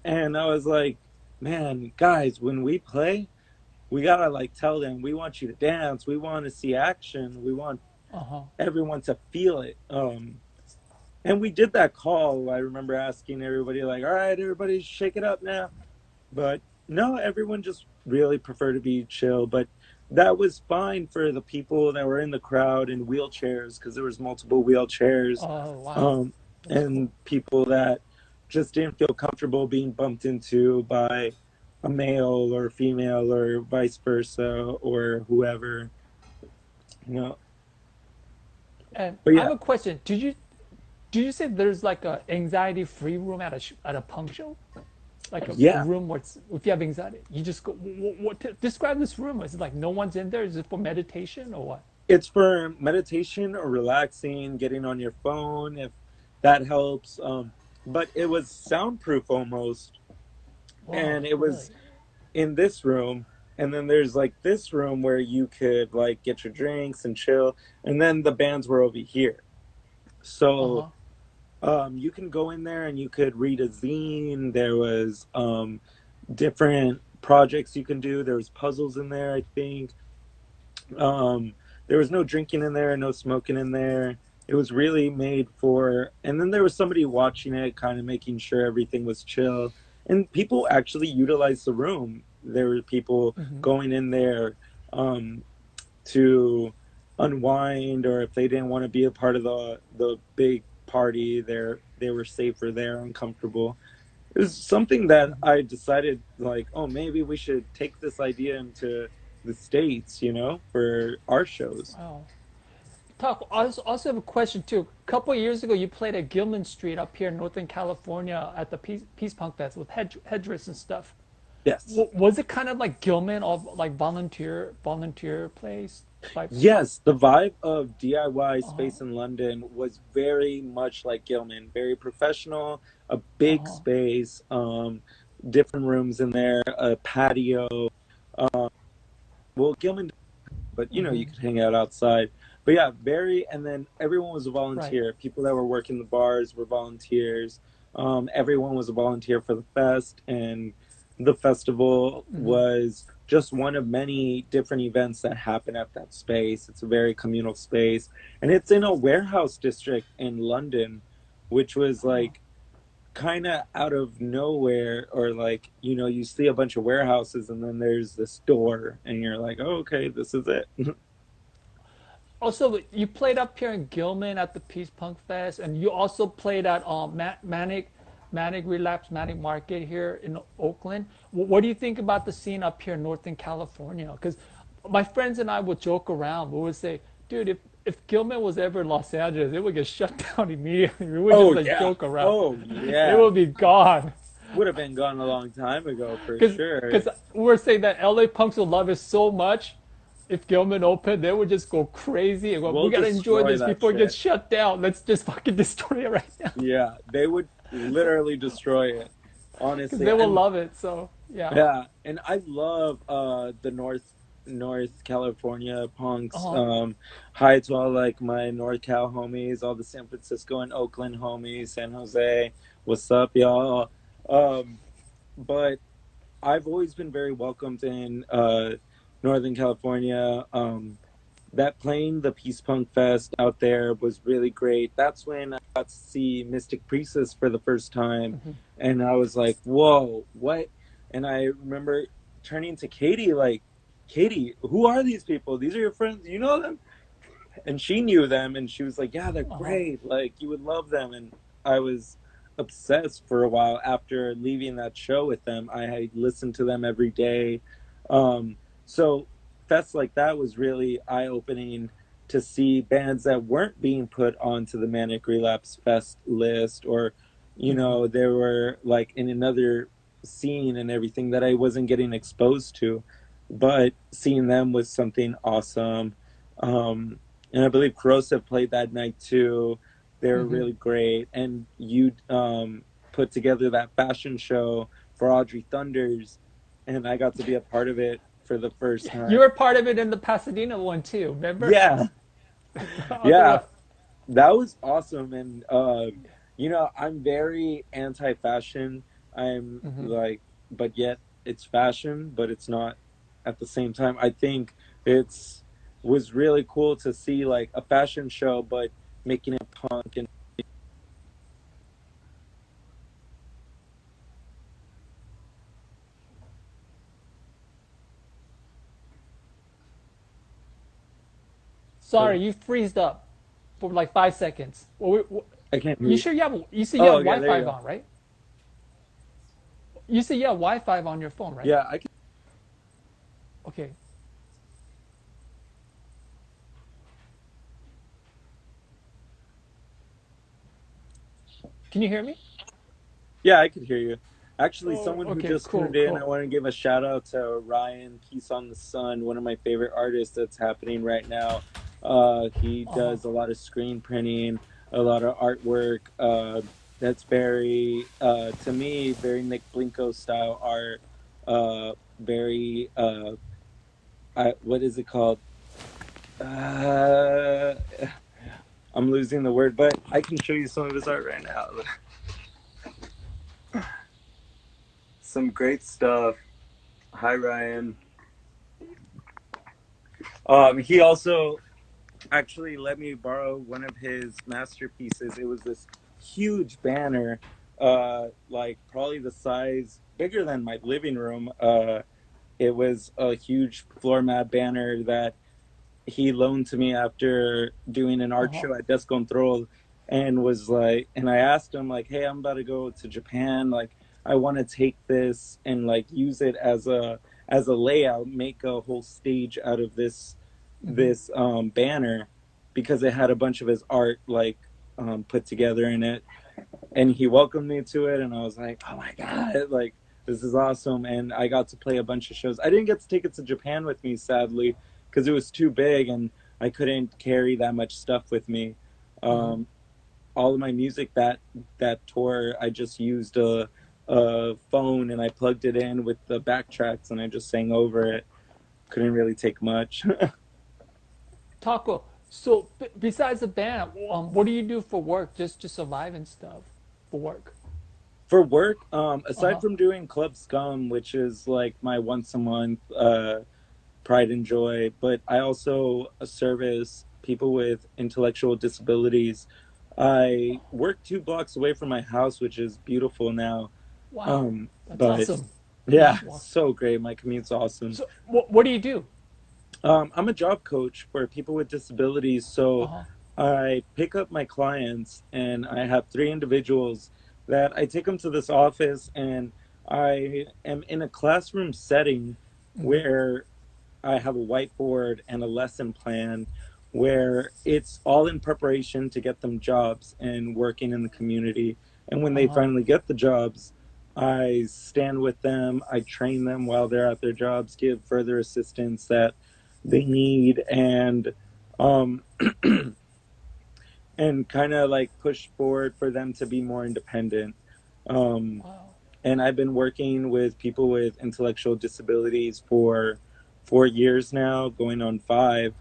And I was like, man, guys, when we play, we gotta like tell them we want you to dance, we want to see action, we want Uh huh. everyone to feel it. And we did that call. I remember asking everybody, like, all right, everybody shake it up now. But no, everyone just really preferred to be chill. But that was fine for the people that were in the crowd in wheelchairs because there was multiple wheelchairs, Oh wow. um, That's cool. and people that just didn't feel comfortable being bumped into by a male or female or vice versa or whoever, you know. And But I have yeah, a question. Did you say there's like a anxiety free room at a punk show? Like a yeah, room where if you have anxiety, you just go. Describe this room? Is it like no one's in there? Is it for meditation or what? it's for meditation or relaxing, getting on your phone if that helps. But it was soundproof almost, Whoa, and it really? was in this room. And then there's like this room where you could like get your drinks and chill, and then the bands were over here. Uh So huh. you can go in there and you could read a zine. There was different projects you can do. There was puzzles in there, I think. There was no drinking in there, no smoking in there. It was really made for, and then there was somebody watching it, kind of making sure everything was chill. And people actually utilized the room. There were people Hmm. going in there um, to unwind, or if they didn't want to be a part of the big party, they were safer there, uncomfortable. It was something that I decided like, oh, maybe we should take this idea into the States, for our shows. Wow. Talk. I also have a question too. A couple years ago, you played at Gilman Street up here in Northern California at the Peace Punk Fest with headdress and stuff. Yes. Was it kind of like Gilman, of like volunteer place type? Yes, the vibe of DIY Uh huh. space in London was very much like Gilman, very professional, a Uh big huh. space, different rooms in there, a patio. Well, Gilman, but you could hang out outside. But yeah, very, and then everyone was a Right. volunteer. People that were working the bars were volunteers. Everyone was a volunteer for the fest, and the festival was just one of many different events that happen at that space. It's a very communal space, and it's in a warehouse district in London, which was like kind of out of nowhere, or like you see a bunch of warehouses and then there's this door and you're like, oh, okay, this is it. Also, you played up here in Gilman at the Peace Punk Fest, and you also played at Manic Relapse Manic Market here in Oakland. What do you think about the scene up here in Northern California? Because my friends and I would joke around. We would say, dude, if Gilman was ever in Los Angeles, it would get shut down immediately. We would just Oh like yeah. joke around. Oh It yeah. would be gone. Would have been gone a long time ago for Because sure. because we're saying that LA punks will love it so much. If Gilman opened, they would just go crazy and go, We'll we gotta enjoy destroy this that before it gets shit. shut down. Let's just fucking destroy it right now. Yeah, they would literally destroy it, Because honestly. they will And love it. So yeah. yeah, and I love the North California punks. Uh-huh. Hi to all like my North Cal homies, all the San Francisco and Oakland homies, San Jose. What's up, y'all? Um, but I've always been very welcomed in Northern California. That playing the Peace Punk Fest out there was really great. That's when I got to see Mystic Priestess for the first time, and I was like, "Whoa, what?" And I remember turning to Katie, like, "Katie, who are these people? These are your friends? You know them?" And she knew them, and she was like, "Yeah, they're Uh-huh. great. Like, you would love them." And I was obsessed for a while after leaving that show with them. I had listened to them every day. So fests like that was really eye-opening to see bands that weren't being put onto the Manic Relapse Fest list, or they were like in another scene and everything that I wasn't getting exposed to, but seeing them was something awesome. Um, and I believe Corrosive played that night too. They were really great, and you put together that fashion show for Audrey Thunders, and I got to be a part of it for the first You time. were part of it in the Pasadena one too, remember? Yeah, Other yeah, one. that was awesome. And I'm very anti-fashion. I'm like, but yet it's fashion, but it's not at the same time. I think it's was really cool to see like a fashion show, but making it punk. And Sorry, you freezed up for like 5 seconds. I can't hear You you. sure you see you Oh, have okay, there you Wi-Fi go. on, right? You see you have Wi-Fi on your phone, right? Yeah, I can. Okay. Can you hear me? Yeah, I could hear you. Actually, Oh, someone who okay, just cool, tuned in, I cool. want to give a shout out to Ryan Peace on the Sun, one of my favorite artists that's happening right now. He Uh-huh. does a lot of screen printing, a lot of artwork. That's very, to me, very Nick Blinko style art. Very, what is it called? Uh, I'm losing the word, but I can show you some of his art right now. Some great stuff. Hi, Ryan. He also actually let me borrow one of his masterpieces. It was this huge banner, like probably the size bigger than my living room. It was a huge floor mat banner that he loaned to me after doing an art Uh-huh. show at Descontrol, and was like, and I asked him like, hey, I'm about to go to Japan, like I want to take this and like use it as a layout, make a whole stage out of this banner, because it had a bunch of his art like put together in it. And he welcomed me to it, and I was like, oh my god, like this is awesome. And I got to play a bunch of shows. I didn't get to take it to Japan with me, sadly, because it was too big and I couldn't carry that much stuff with me. um all of my music that tour, I just used a phone, and I plugged it in with the backtracks, and I just sang over it. Couldn't really take much. Taco. So besides the band, what do you do for work just to survive and stuff? For work. For work, aside Uh-huh. from doing Club Scum, which is like my once a month pride and joy, but I also service people with intellectual disabilities. I work 2 blocks away from my house, which is beautiful now. Wow. That's But awesome. yeah, Wow. so great. My commute's awesome. So what do you do? I'm a job coach for people with disabilities. So Uh-huh. I pick up my clients, and I have 3 individuals that I take them to this office, and I am in a classroom setting where I have a whiteboard and a lesson plan where it's all in preparation to get them jobs and working in the community. And when they Uh-huh. finally get the jobs, I stand with them, I train them while they're at their jobs, give further assistance that they need, um and kind of like push forward for them to be more independent. Um Wow. and I've been working with people with intellectual disabilities for 4 years now, going on five.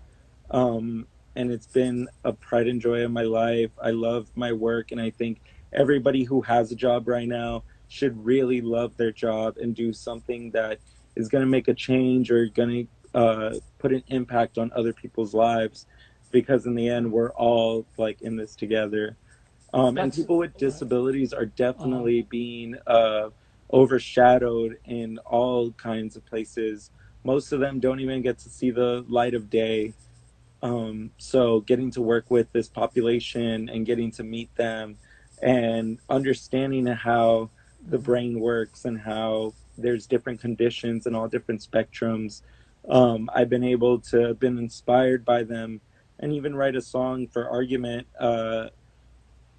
And it's been a pride and joy of my life. I love my work, and I think everybody who has a job right now should really love their job and do something that is going to make a change or going to put an impact on other people's lives. Because in the end, we're all like in this together. And That's people with right. disabilities are Uh-huh. definitely being overshadowed in all kinds of places. Most of them don't even get to see the light of day. So getting to work with this population and getting to meet them and understanding how the brain works and how there's different conditions and all different spectrums. I've been able to been inspired by them and even write a song for argument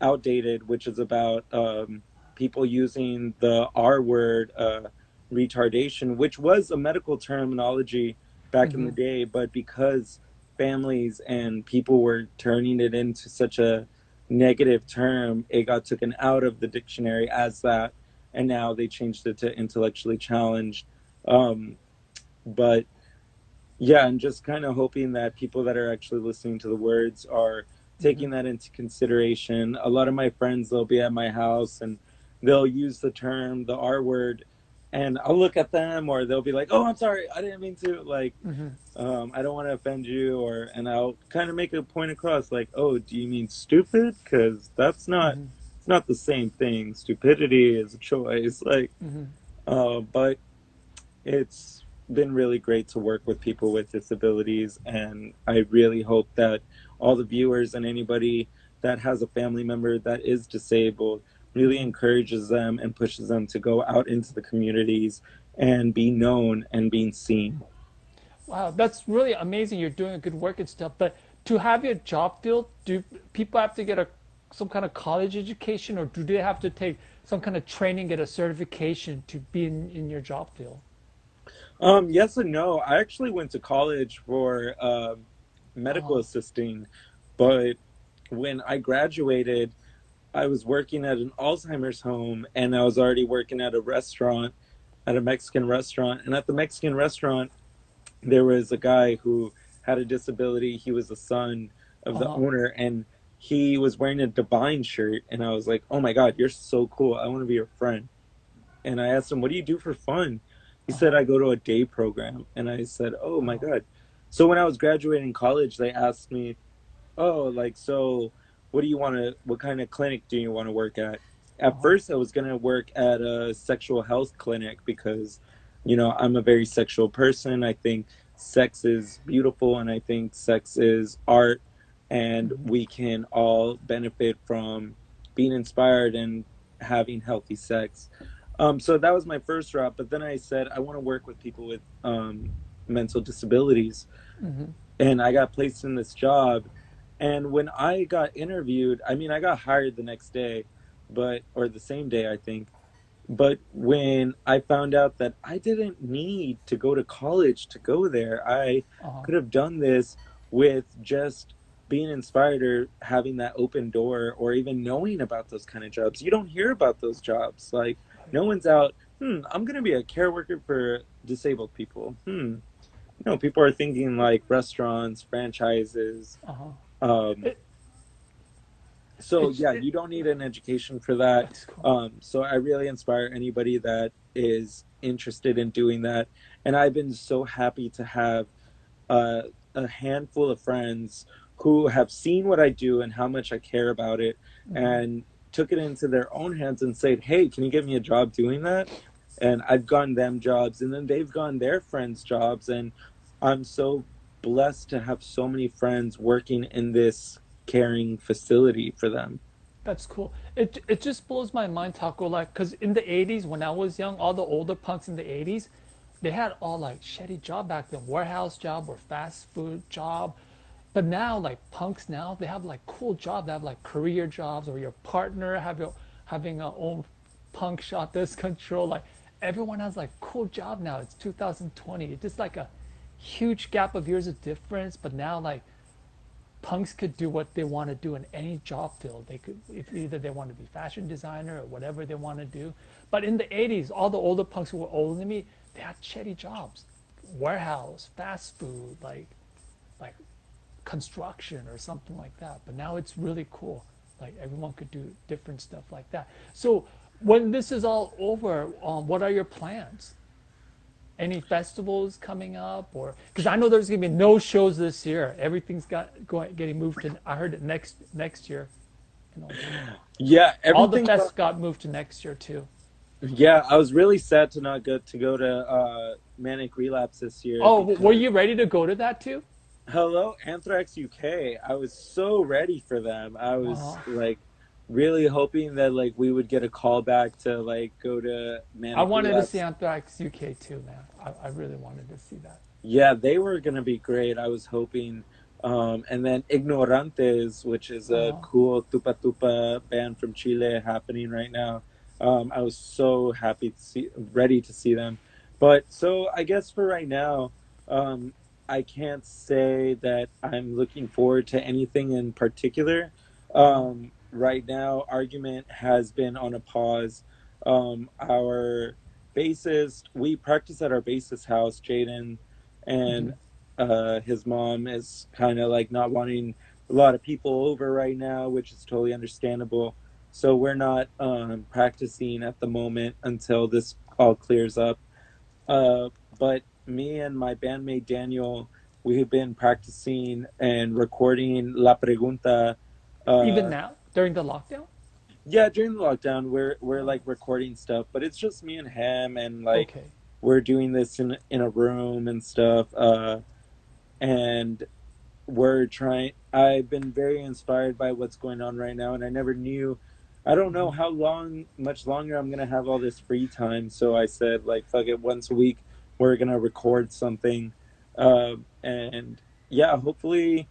outdated, which is about people using the R word, retardation, which was a medical terminology back in the day, but because families and people were turning it into such a negative term, it got taken out of the dictionary as that, and now they changed it to intellectually challenged. Um, but yeah, and just kind of hoping that people that are actually listening to the words are taking that into consideration. A lot of my friends, they'll be at my house and they'll use the term, the R word, and I'll look at them or they'll be like, "Oh, I'm sorry, I didn't mean to." Like, I don't want to offend you, or and I'll kind of make a point across, like, "Oh, do you mean stupid? Because that's not, it's not the same thing. Stupidity is a choice." Like, but it's been really great to work with people with disabilities, and I really hope that all the viewers and anybody that has a family member that is disabled really encourages them and pushes them to go out into the communities and be known and being seen. Wow, that's really amazing. You're doing a good work and stuff. But to have your job filled, do people have to get a some kind of college education, or do they have to take some kind of training, get a certification to be in your job field? Yes and no. I actually went to college for medical Uh, assisting, but when I graduated, I was working at an Alzheimer's home and I was already working at a restaurant, at a Mexican restaurant. And at the Mexican restaurant, there was a guy who had a disability. He was the son of the uh, owner, and he was wearing a Divine shirt. And I was like, oh my God, you're so cool. I want to be your friend. And I asked him, what do you do for fun? He said, I go to a day program. And I said, oh my God. So when I was graduating college, they asked me, oh, like, so what do you want to, what kind of clinic do you want to work at? At first, I was going to work at a sexual health clinic because, I'm a very sexual person. I think sex is beautiful and I think sex is art, and we can all benefit from being inspired and having healthy sex. So that was my first route. But then I said, I want to work with people with mental disabilities, and I got placed in this job. And when I got interviewed, I mean, I got hired the next day, or the same day, I think. But when I found out that I didn't need to go to college to go there, I could have done this with just being inspired or having that open door or even knowing about those kind of jobs. You don't hear about those jobs. Like, no one's out, I'm going to be a care worker for disabled people. No, people are thinking like restaurants, franchises. Um, it, so it's yeah, you don't need an education for that. that's cool. So I really inspire anybody that is interested in doing that. And I've been so happy to have uh, a handful of friends who have seen what I do and how much I care about it, and took it into their own hands and said, "Hey, can you get me a job doing that?" And I've gone them jobs, and then they've gone their friends jobs, and I'm so blessed to have so many friends working in this caring facility for them. That's cool. It just blows my mind, Taco. Like, cause in the '80s when I was young, all the older punks in the '80s, they had all like shitty job back then, warehouse job or fast food job. But now, like punks now, they have like cool jobs. They have like career jobs, or your partner having a own punk shop. This control, like everyone has like cool job now. It's 2020. It's just like a huge gap of years of difference. But now, like punks could do what they want to do in any job field. They could, if either they want to be fashion designer or whatever they want to do. But in the 80s, all the older punks who were older than me, they had shitty jobs, warehouse, fast food, like construction or something like that. But now it's really cool. Like everyone could do different stuff like that. So when this is all over, what are your plans? Any festivals coming up, or because I know there's gonna be no shows this year. Everything's getting moved to. I heard it next year. You know, Yeah, all the everything. fests got moved to next year too. Yeah, I was really sad to not get to go to Manic Relapse this year Oh, were because you ready to go to that too? hello Anthrax UK. I was so ready for them. I was Uh, like really hoping that like we would get a call back to like go to I Manic wanted to see Relapse. Anthrax UK too, man. I really wanted to see that. Yeah, they were gonna be great. I was hoping. And then Ignorantes, which is a Uh, cool tupa tupa band from Chile happening right now. I was so happy to see, ready to see them. But so I guess for right now, um, I can't say that I'm looking forward to anything in particular. Right now, Argument has been on a pause. Our bassist, we practice at our bassist house, Jaden, and his mom is kind of like not wanting a lot of people over right now, which is totally understandable. So we're not practicing at the moment until this all clears up. But me and my bandmate Daniel, we have been practicing and recording La Pregunta. even Uh, now during the lockdown. yeah, during the lockdown, we're Uh, like recording stuff, but it's just me and him, and like okay. we're doing this in a room and stuff. And we're trying, I've been very inspired by what's going on right now, and I don't know how long much longer I'm gonna have all this free time, so I said like fuck it, once a week we're gonna record something. And yeah, hopefully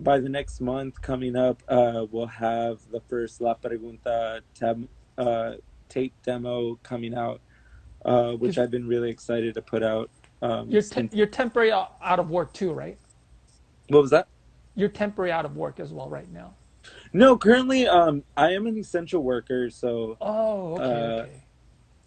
by the next month coming up, we'll have the first La Pregunta uh, tape demo coming out, which Because I've been really excited to put out. Since you're temporary out of work too, right? What was that? You're temporary out of work as well right now. No, currently, I am an essential worker, so Oh, okay, uh, okay.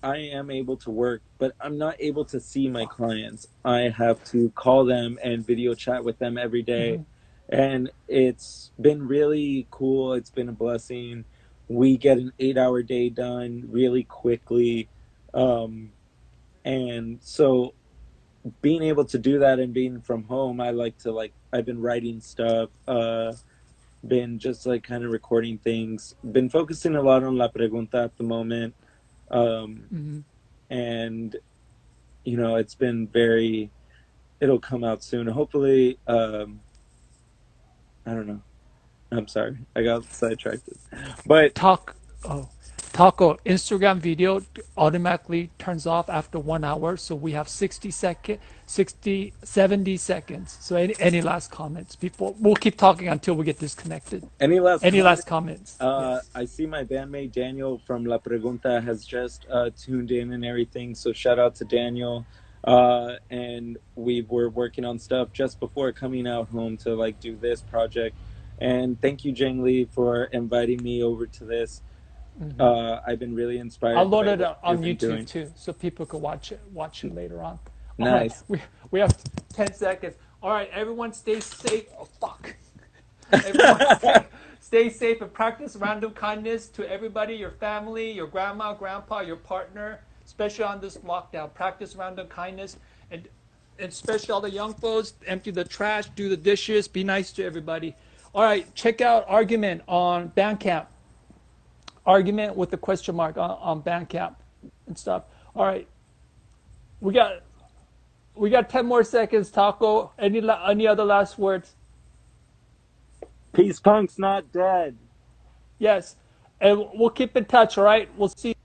I am able to work, but I'm not able to see my Fuck. clients. I have to call them and video chat with them every day, and it's been really cool. It's been a blessing. We get an 8 hour day done really quickly, um, and so being able to do that and being from home, I like to like. I've been writing stuff. Been just like kind of recording things. Been focusing a lot on La Pregunta at the moment. Um, and, it's been very, it'll come out soon. Hopefully, I don't know. I'm sorry. I got sidetracked. But Talk. Oh, Taco. Instagram video automatically turns off after 1 hour, so we have 70 seconds. So any last comments before we'll keep talking until we get disconnected. any last Any comment? last comments? Yes. I see my bandmate Daniel from La Pregunta has just tuned in and everything. So shout out to Daniel. And we were working on stuff just before coming out home to like do this project. And thank you, Jang Lee, for inviting me over to this. I've been really I'll inspired load by it what on you've been YouTube doing. too, so people can watch it later on. All right, Nice. we have 10 seconds. All right, everyone, stay safe. Oh fuck. Everyone, stay safe and practice random kindness to everybody, your family, your grandma, grandpa, your partner, especially on this lockdown. Practice random kindness, and especially all the young folks. Empty the trash, do the dishes, be nice to everybody. All right, check out Argument on Bandcamp. Argument with the question mark on Bandcamp and stuff. All right, we got we got 10 more seconds. Taco, any other last words? Peace Punk's not dead. Yes, and we'll keep in touch. All right, we'll see.